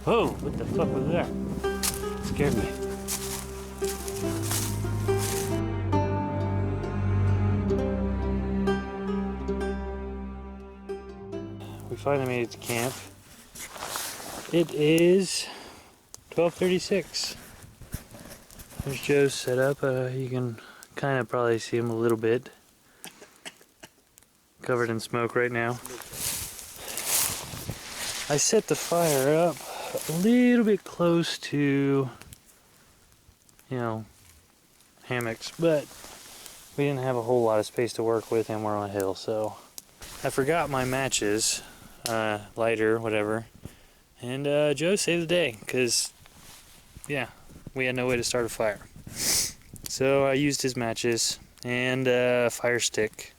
Whoa, what the fuck was that? Scared me. We finally made it to camp. It is 12:36. There's Joe's set up. You can kind of probably see him a little bit. Covered in smoke right now. I set the fire up a little bit close to, hammocks, but we didn't have a whole lot of space to work with and we're on a hill, so I forgot my matches, lighter, whatever, and Joe saved the day because, yeah, we had no way to start a fire. So I used his matches and a fire stick.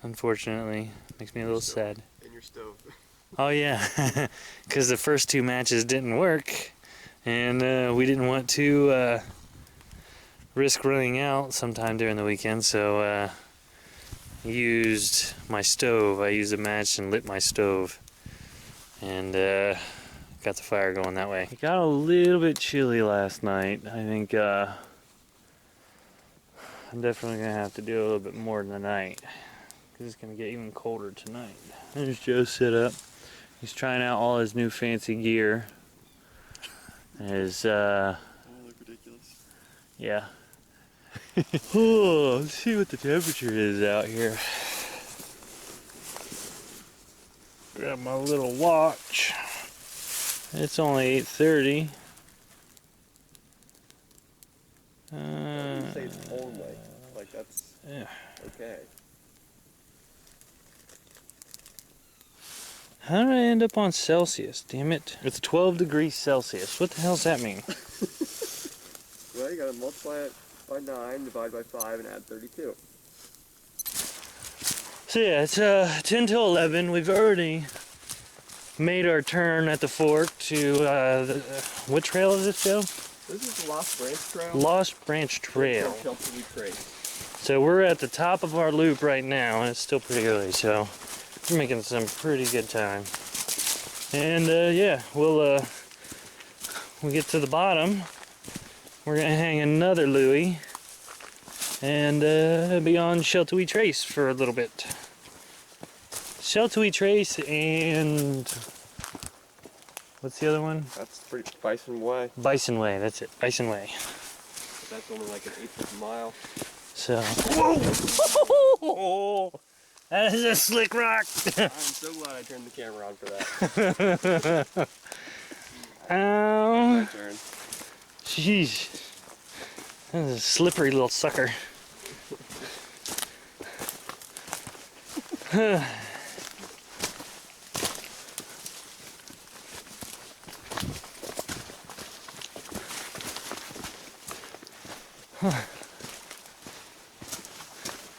Unfortunately, makes me a little sad. In your stove. Oh yeah, because the first two matches didn't work, and we didn't want to risk running out sometime during the weekend, so used my stove. I used a match and lit my stove, and got the fire going that way. It got a little bit chilly last night. I think I'm definitely gonna have to do a little bit more tonight, because it's gonna get even colder tonight. There's Joe set up. He's trying out all his new fancy gear. His Oh, look ridiculous. yeah. Oh, let's see what the temperature is out here. Grab my little watch. It's only 8:30. I wouldn't say it's only. Like, that's Yeah. okay. How did I end up on Celsius? Damn it. It's 12 degrees Celsius. What the hell does that mean? Well, you gotta multiply it by 9, divide by 5, and add 32. So yeah, it's 10 till 11. We've already made our turn at the fork to, what trail is this, Joe? This is the Lost Branch Trail. Lost Branch Trail. Shelter we trace. So we're at the top of our loop right now, and it's still pretty early, so we're making some pretty good time. And yeah, we'll get to the bottom. We're gonna hang another Louie and be on Shelter we Trace for a little bit. Shelter we Trace and what's the other one? That's pretty Bison Way. Bison Way. That's it. Bison Way. But that's only like an 1/8 of a mile. So. Whoa! That is a slick rock. I'm so glad I turned the camera on for that. Ow. My turn. Jeez. That is a slippery little sucker.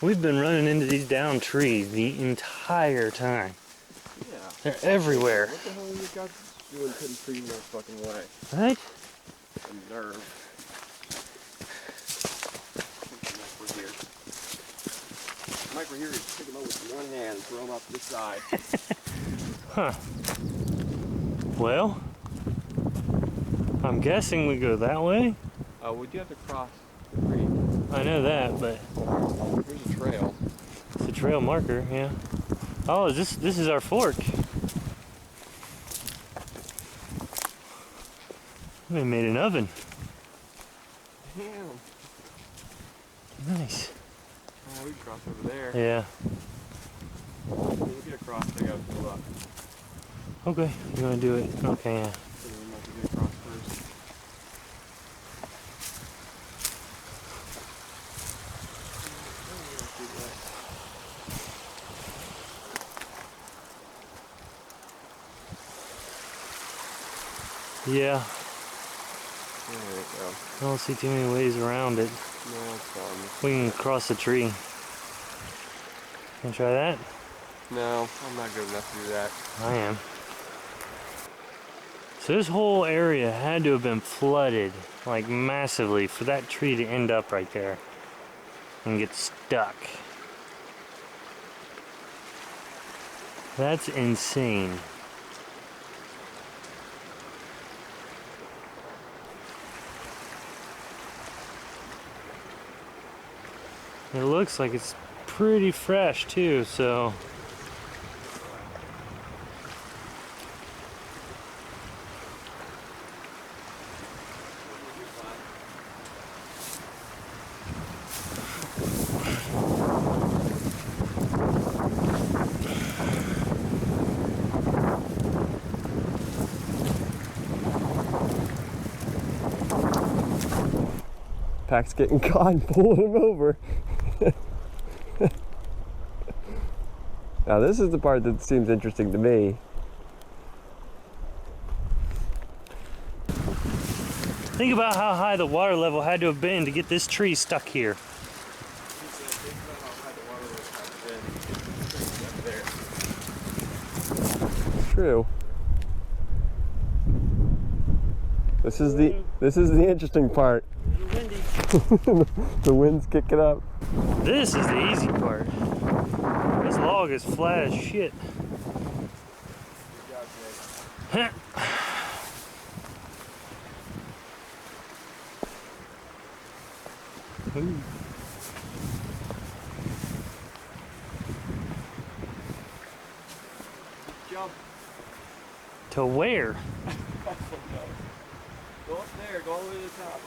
We've been running into these downed trees the entire time. Yeah. They're everywhere. What the hell are you guys doing putting trees in their fucking way? Right? A nerve. Mike, we're here. Just pick them up with one hand and throw them off to the side. Huh. Well, I'm guessing we go that way. We do have to cross the creek. I know that, but Here's a trail. it's a trail marker, yeah. Oh, this is our fork. We made an oven. Damn. Nice. Oh, we can cross over there. Yeah. We'll get across. I gotta fill up. Okay, you wanna do it? Okay, yeah. So we might have to get across first. Yeah, There we go. I don't see too many ways around it. No, it's fine. We can cross the tree. Wanna try that? No, I'm not good enough to do that. I am. So this whole area had to have been flooded, like massively, for that tree to end up right there and get stuck. That's insane. It looks like it's pretty fresh too, so. Pack's getting caught and pulling him over. Now this is the part that seems interesting to me. Think about how high the water level had to have been to get this tree stuck here. It's true. This is the interesting part. The wind's kicking up. This is the easy part. This log is flat as shit. Huh. Ooh. Jump. To where? Go up there, go all the way to the top.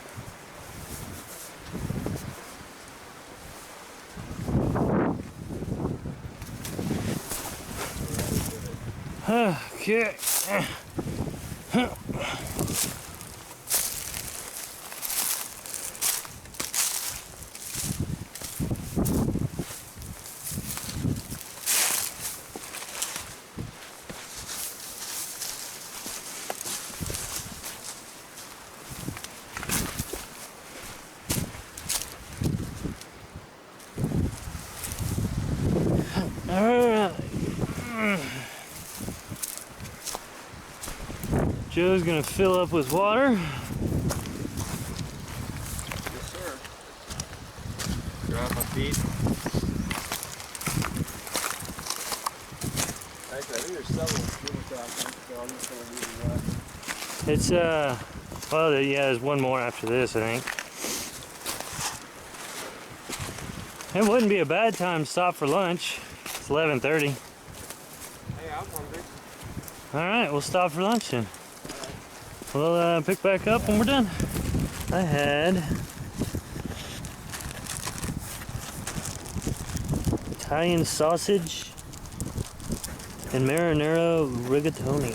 Okay. Joe's gonna fill up with water. Yes, sir. Grab my feet. Actually, I think there's several scuba crossings, so I'm just gonna leave them wet. It's well, yeah, there's one more after this, I think. It wouldn't be a bad time to stop for lunch. It's 11:30. Hey, I'm hungry. All right, we'll stop for lunch then. We'll pick back up when we're done. I had Italian sausage and marinara rigatoni.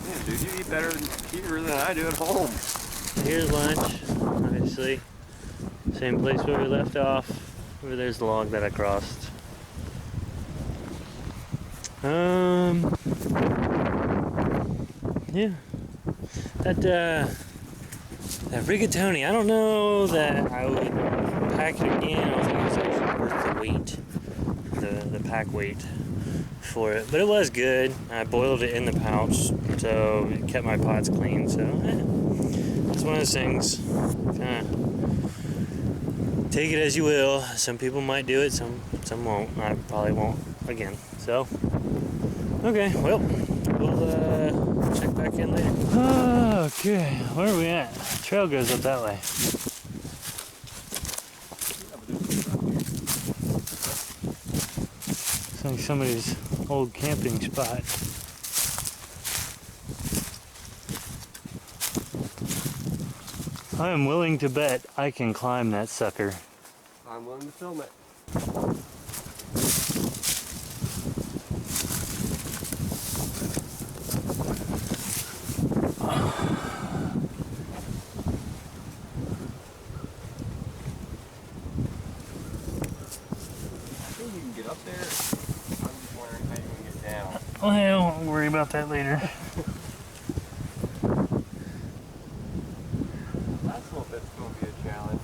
Yeah, dude, you eat better here than I do at home. Here's lunch, obviously. Same place where we left off. Over there's the log that I crossed. Yeah. That rigatoni, I don't know that I would pack it again. I don't think it's actually worth the weight, the pack weight for it. But it was good. I boiled it in the pouch, so it kept my pots clean. So it's one of those things. Take it as you will. Some people might do it, some won't. I probably won't again. So, okay, well, we'll check back in later. Okay, where are we at? Trail goes up that way. It's like somebody's old camping spot. I am willing to bet I can climb that sucker. I'm willing to film it. I think you can get up there. I'm just wondering how you can get down. Well, we'll worry about that later. Last little bit's going to be a challenge.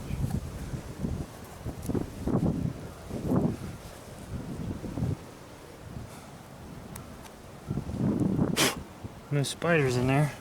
No spiders in there.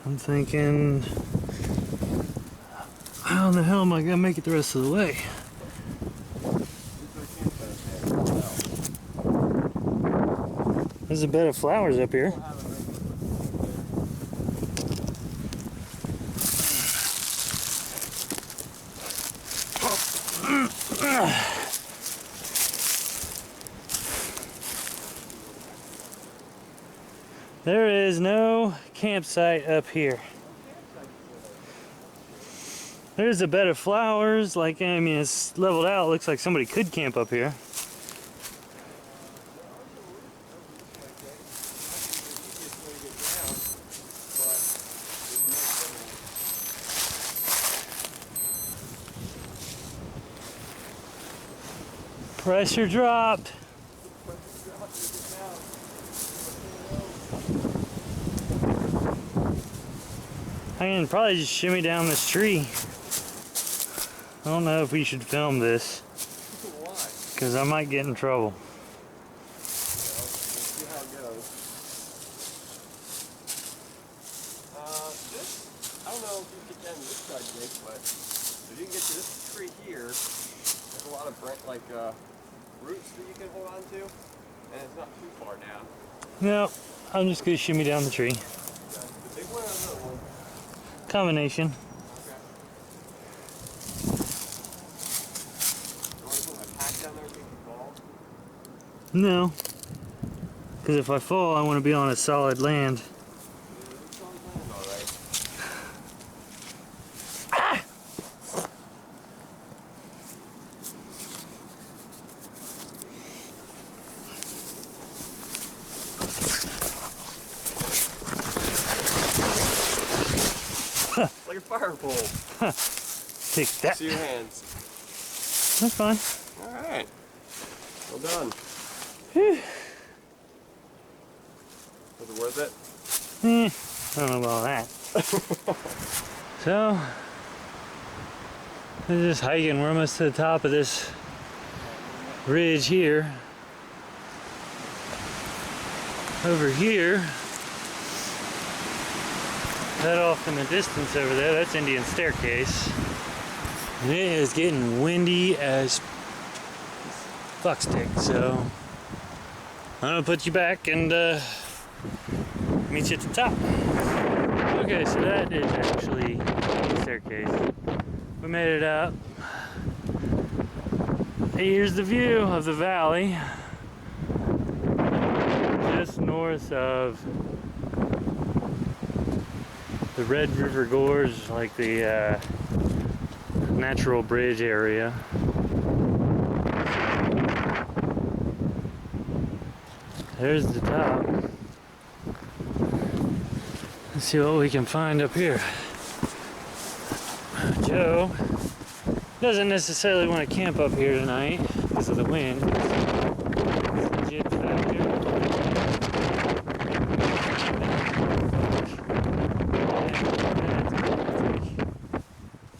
I'm thinking, how in the hell am I gonna make it the rest of the way? There's a bed of flowers up here. There is no campsite up here. There's a bed of flowers, like, I mean, it's leveled out. Looks like somebody could camp up here. Pressure dropped. I can probably just shimmy down this tree. I don't know if we should film this. Why? Because I might get in trouble. We'll see how it goes. I don't know if you can get down to this side, Jake, but if you can get to this tree here, there's a lot of roots that you can hold on to, and it's not too far down. No, I'm just going to shimmy down the tree. The big one or the little one? Combination. Okay. You want to put my pack down there in case you fall? No. Because if I fall, I want to be on a solid land. Yeah, it's on land, all right. Like a fire pole. Take that. See your hands. That's fine. All right. Well done. Whew. Was it worth it? I don't know about all that. So, we're just hiking. We're almost to the top of this ridge here. Over here, that off in the distance over there, that's Indian Staircase. And it is getting windy as fuckstick, so I'm gonna put you back and meet you at the top. Okay, so that is actually the staircase. We made it up. Here's the view of the valley. Just north of the Red River Gorge, like the natural bridge area. There's the top. Let's see what we can find up here. Joe doesn't necessarily want to camp up here tonight because of the wind. It's legit factor.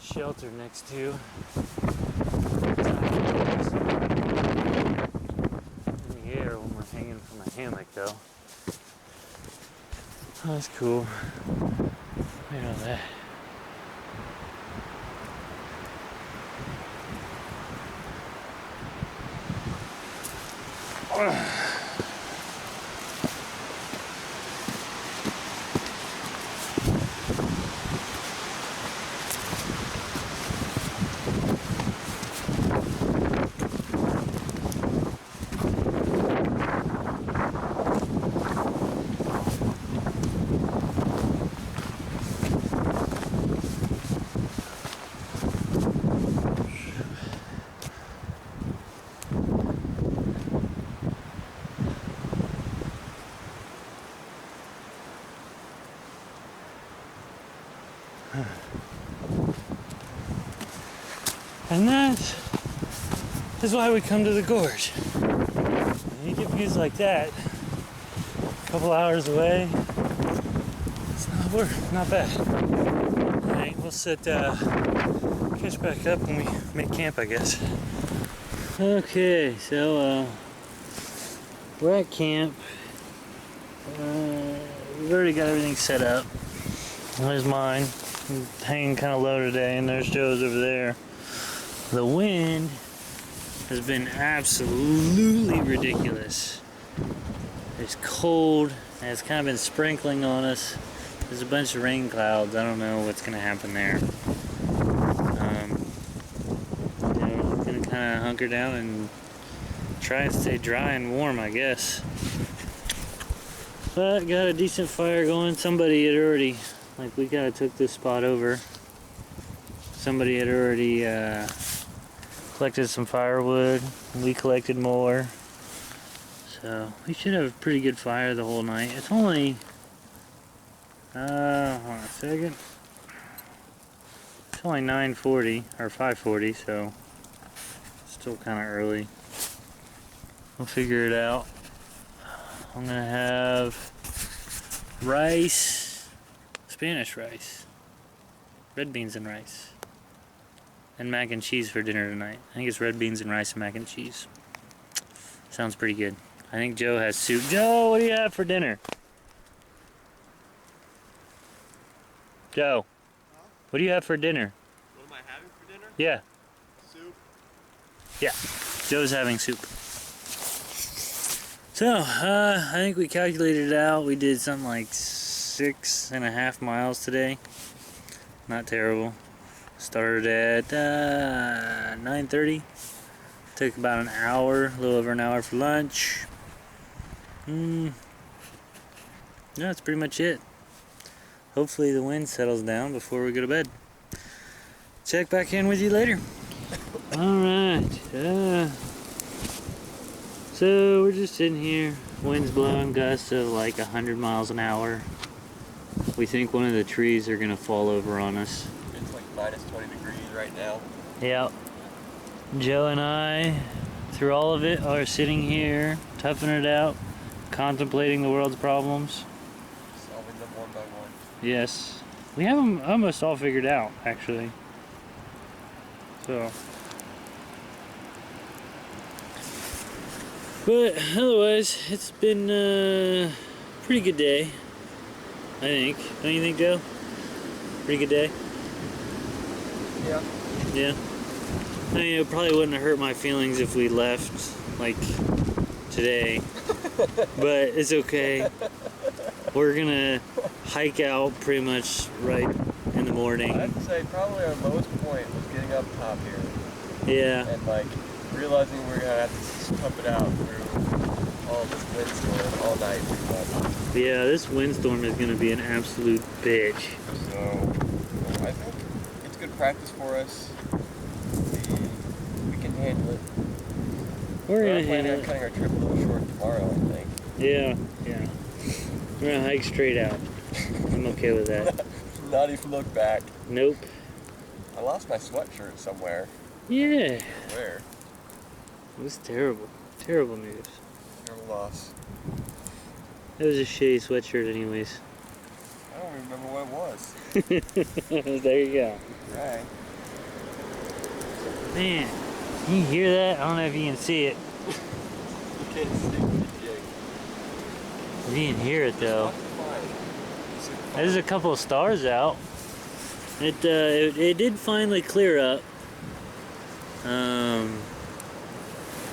Shelter next to. In the air when we're hanging from a hammock though. Oh, that's cool. Look at that. And that is why we come to the gorge. And you get views like that a couple hours away. It's not bad. Alright, we'll catch back up when we make camp, I guess. Okay, so we're at camp. We've already got everything set up. There's mine. Hanging kind of low today, and there's Joe's over there. The wind has been absolutely ridiculous. It's cold, and it's kind of been sprinkling on us. There's a bunch of rain clouds. I don't know what's going to happen there. We're going to kind of hunker down and try and stay dry and warm, I guess. But got a decent fire going. Somebody had already, like, we kind of took this spot over. Somebody had already collected some firewood. We collected more. So we should have a pretty good fire the whole night. It's only, hold on a second. It's only 9:40 or 5:40, so still kind of early. We'll figure it out. I'm gonna have rice, Spanish rice, red beans and rice, and mac and cheese for dinner tonight. I think it's red beans and rice and mac and cheese. Sounds pretty good. I think Joe has soup. Joe, what do you have for dinner? Joe, what do you have for dinner? What am I having for dinner? Yeah. Soup. Yeah, Joe's having soup. So, I think we calculated it out. We did something like 6.5 miles today. Not terrible. Started at 9:30. Took about an hour, a little over an hour for lunch. Yeah, that's pretty much it. Hopefully the wind settles down before we go to bed. Check back in with you later. Alright. So we're just sitting here. Wind's blowing gusts of like 100 miles an hour. We think one of the trees are gonna fall over on us. It's like minus 20 degrees right now. Yep. Joe and I, through all of it, are sitting here, toughing it out, contemplating the world's problems. Solving them one by one. Yes. We have them almost all figured out, actually. So. But otherwise, it's been a pretty good day, I think. Don't you think, Joe? Pretty good day? Yeah. Yeah. I mean, it probably wouldn't have hurt my feelings if we left, like, today. But it's okay. We're gonna hike out pretty much right in the morning. I'd say probably our lowest point was getting up top here. Yeah. And, like, realizing we're gonna have to tough it out through all this windstorm all night pretty much. Yeah, this windstorm is gonna be an absolute bitch. So, I think it's good practice for us. We can handle it. We're gonna planning handle on it. cutting our trip a little short tomorrow, I think. Yeah, yeah. We're gonna hike straight out. I'm okay with that. Not even look back. Nope. I lost my sweatshirt somewhere. Yeah. Where? It was terrible. Terrible news. Terrible loss. It was a shitty sweatshirt anyways. I don't remember what it was. There you go. Right. Man, can you hear that? I don't know if you can see it. You can't see the jig. You can hear it though. There's a couple of stars out. It did finally clear up.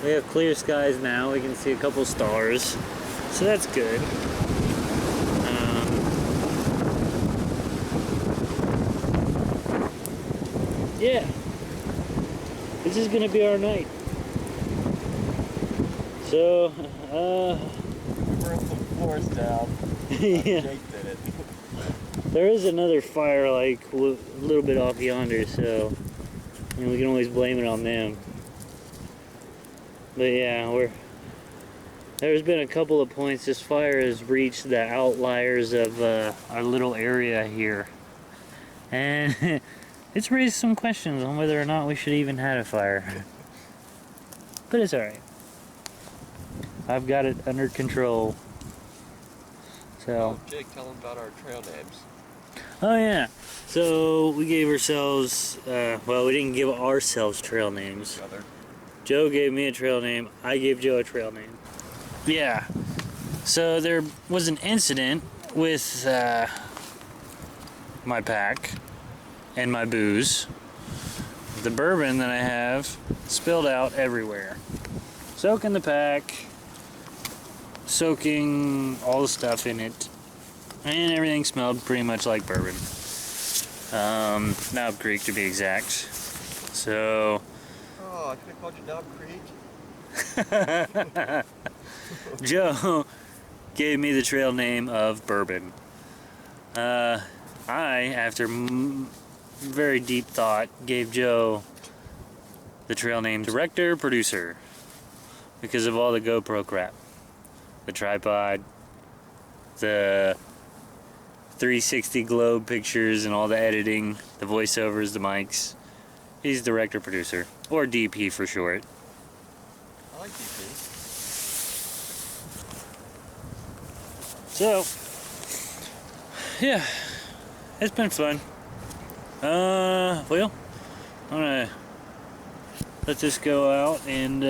We have clear skies now. We can see a couple stars, so that's good. Yeah, this is gonna be our night. So, we burned some forest down. yeah. Jake did it. There is another fire like a little bit off yonder, so we can always blame it on them. But yeah, there's been a couple of points this fire has reached the outliers of our little area here, and it's raised some questions on whether or not we should even have a fire. But it's alright. I've got it under control. So. Oh, Jake, tell them about our trail names. Oh yeah. So we gave ourselves, well, we didn't give ourselves trail names. Other. Joe gave me a trail name. I gave Joe a trail name. Yeah. So there was an incident with my pack and my booze. The bourbon that I have spilled out everywhere. Soaking the pack, soaking all the stuff in it, and everything smelled pretty much like bourbon. Knob Creek to be exact. So. Oh, I could have called you Knob Creek. Joe gave me the trail name of Bourbon. I, after very deep thought, gave Joe the trail name Director Producer because of all the GoPro crap. The tripod, the 360 globe pictures and all the editing, the voiceovers, the mics. He's Director Producer, or DP for short. I like DP. So, yeah, it's been fun. Well, I'm gonna let this go out and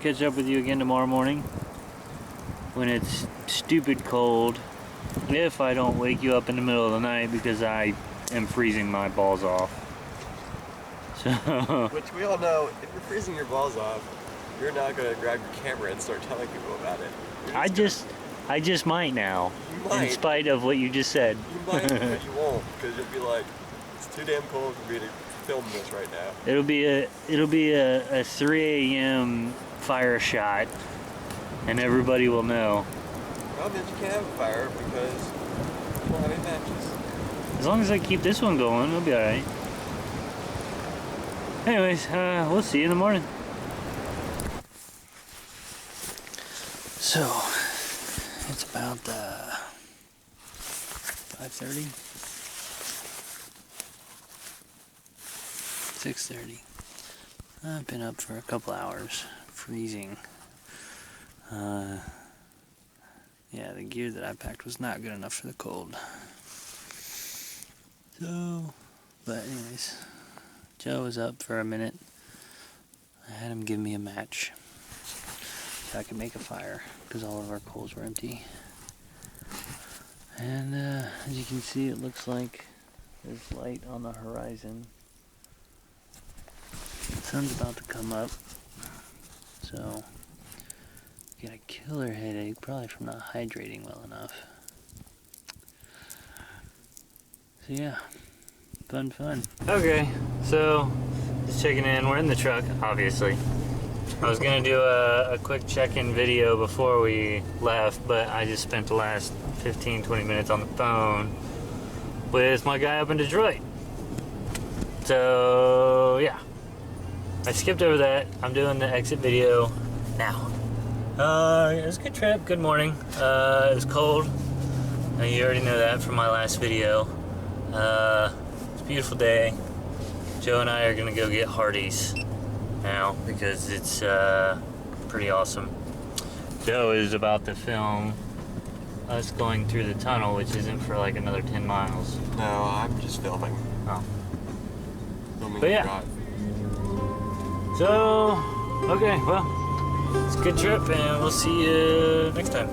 catch up with you again tomorrow morning when it's stupid cold. If I don't wake you up in the middle of the night because I am freezing my balls off. So, which we all know, if you're freezing your balls off, you're not gonna grab your camera and start telling people about it. I just might now, you might. in spite of what you just said. You might, but you won't, because you'll be like, it's too damn cold for me to film this right now. It'll be a 3 a.m. fire shot, and everybody will know. Well, then you can't have a fire because you don't have any matches. As long as I keep this one going, it'll be alright. Anyways, we'll see you in the morning. So, it's about 5:30, 6:30. I've been up for a couple hours, freezing. Yeah, the gear that I packed was not good enough for the cold. So, but anyways, Joe was up for a minute. I had him give me a match so I could make a fire because all of our coals were empty. And as you can see, it looks like there's light on the horizon. The sun's about to come up, so got a killer headache, probably from not hydrating well enough. So yeah, fun. Okay, so just checking in. We're in the truck, obviously. I was gonna do a quick check-in video before we left, but I just spent the last 15-20 minutes on the phone with my guy up in Detroit. So yeah, I skipped over that. I'm doing the exit video now. It was a good trip, good morning. It was cold. You already know that from my last video. It's a beautiful day. Joe and I are gonna go get Hardee's now because it's pretty awesome. Joe is about to film us going through the tunnel, which isn't for like another 10 miles. No, I'm just filming. Oh. Filming But yeah. drive. So, okay, well, it's a good trip and we'll see you next time.